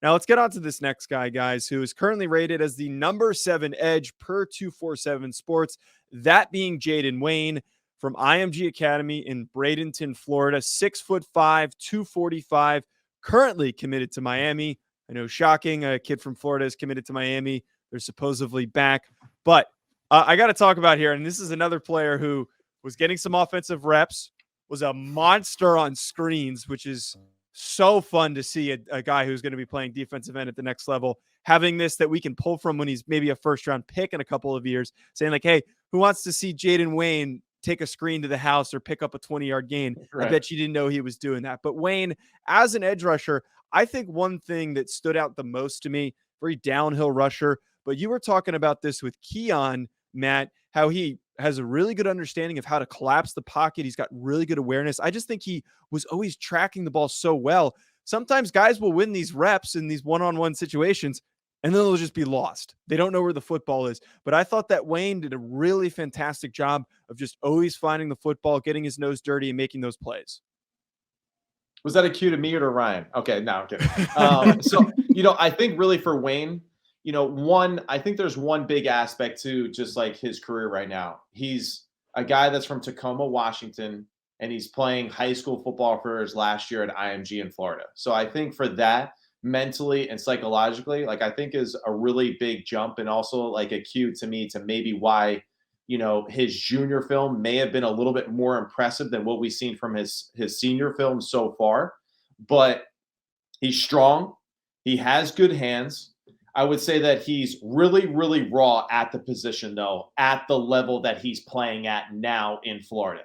Now let's get on to this next guy, guys, who is currently rated as the number 7 edge per 247 Sports, that being Jayden Wayne from IMG Academy in Bradenton, Florida, 6'5", 245, currently committed to Miami. I know, shocking, a kid from Florida is committed to Miami. They're supposedly back. But I got to talk about here, and this is another player who was getting some offensive reps, was a monster on screens, which is so fun to see a guy who's going to be playing defensive end at the next level, having this that we can pull from when he's maybe a first-round pick in a couple of years, saying like, hey, who wants to see Jayden Wayne take a screen to the house or pick up a 20-yard gain? Right. I bet you didn't know he was doing that. But Wayne, as an edge rusher, I think one thing that stood out the most to me, very downhill rusher, but you were talking about this with Keon, Matt, how he has a really good understanding of how to collapse the pocket. He's got really good awareness. I just think he was always tracking the ball so well. Sometimes guys will win these reps in these one-on-one situations, and then they'll just be lost. They don't know where the football is. But I thought that Wayne did a really fantastic job of just always finding the football, getting his nose dirty, and making those plays. Was that a cue to me or to Ryan? Okay, no, I'm kidding. So, I think really for Wayne, I think there's one big aspect to just like his career right now. He's a guy that's from Tacoma, Washington, and he's playing high school football for his last year at IMG in Florida. So I think for that, mentally and psychologically, I think is a really big jump, and also like a cue to me to maybe why, his junior film may have been a little bit more impressive than what we've seen from his senior film so far. But he's strong. He has good hands. I would say that he's really, really raw at the position, though, at the level that he's playing at now in Florida.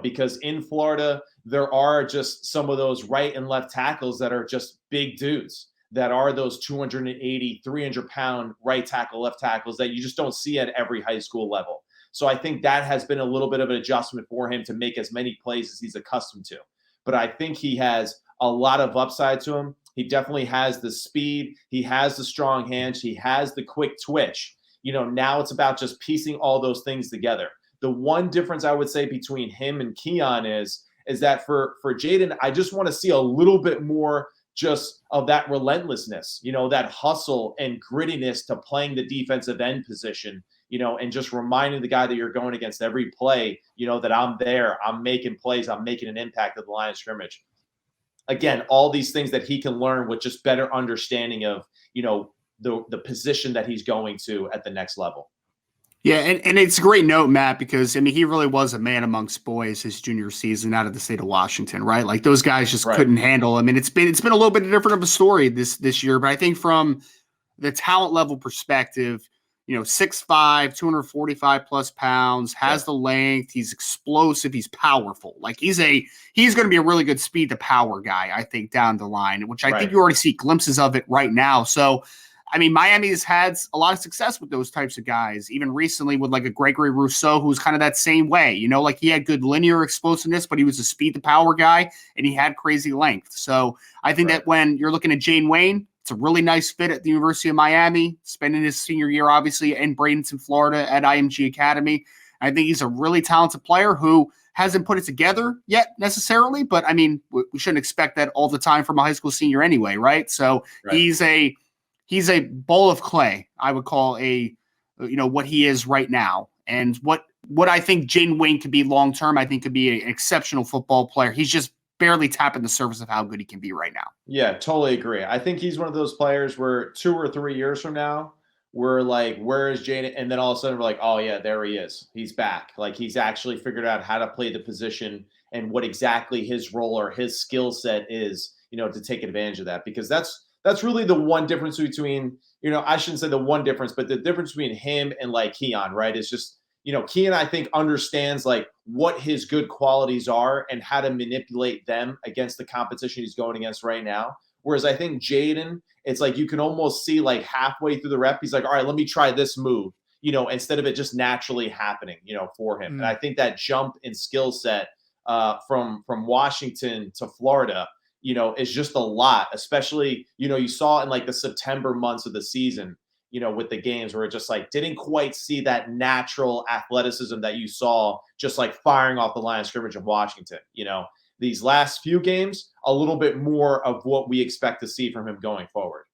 Because in Florida, there are just some of those right and left tackles that are just big dudes, that are those 280, 300-pound right tackle, left tackles that you just don't see at every high school level. So I think that has been a little bit of an adjustment for him to make as many plays as he's accustomed to. But I think he has a lot of upside to him. He definitely has the speed. He has the strong hands. He has the quick twitch. Now it's about just piecing all those things together. The one difference I would say between him and Keon is that for Jayden, I just want to see a little bit more just of that relentlessness, that hustle and grittiness to playing the defensive end position, and just reminding the guy that you're going against every play, that I'm there, I'm making plays, I'm making an impact at the line of scrimmage. Again, all these things that he can learn with just better understanding of, the position that he's going to at the next level. Yeah, and it's a great note, Matt, because, he really was a man amongst boys his junior season out of the state of Washington, right? Like, those guys just couldn't handle him. It's been a little bit different of a story this year, but I think from the talent level perspective, 6'5", 245 plus pounds, has the length, he's explosive, he's powerful. Like, he's going to be a really good speed to power guy, I think, down the line, which I think you already see glimpses of it right now. So, Miami has had a lot of success with those types of guys, even recently with like a Gregory Rousseau, who's kind of that same way. He had good linear explosiveness, but he was a speed to power guy, and he had crazy length. So I think that when you're looking at Jayden Wayne, it's a really nice fit at the University of Miami, spending his senior year, obviously, in Bradenton, Florida at IMG Academy. I think he's a really talented player who hasn't put it together yet necessarily, but we shouldn't expect that all the time from a high school senior anyway, right? So he's a bowl of clay, I would call what he is right now. And what I think Jayden Wayne could be long-term, I think could be an exceptional football player. He's just barely tapping the surface of how good he can be right now. Yeah, totally agree. I think he's one of those players where 2 or 3 years from now, we're like, where is Jayden? And then all of a sudden we're like, oh yeah, there he is. He's back. Like, he's actually figured out how to play the position and what exactly his role or his skill set is, to take advantage of that. Because that's really the one difference between, I shouldn't say the one difference, but the difference between him and like Keon, right? Is just, Keon, I think, understands like what his good qualities are and how to manipulate them against the competition he's going against right now. Whereas I think Jayden, it's like you can almost see like halfway through the rep, he's like, all right, let me try this move, instead of it just naturally happening, for him. And I think that jump in skill set from Washington to Florida, is just a lot, especially, you saw in like the September months of the season, with the games where it just like didn't quite see that natural athleticism that you saw just like firing off the line of scrimmage of Washington. these last few games, a little bit more of what we expect to see from him going forward.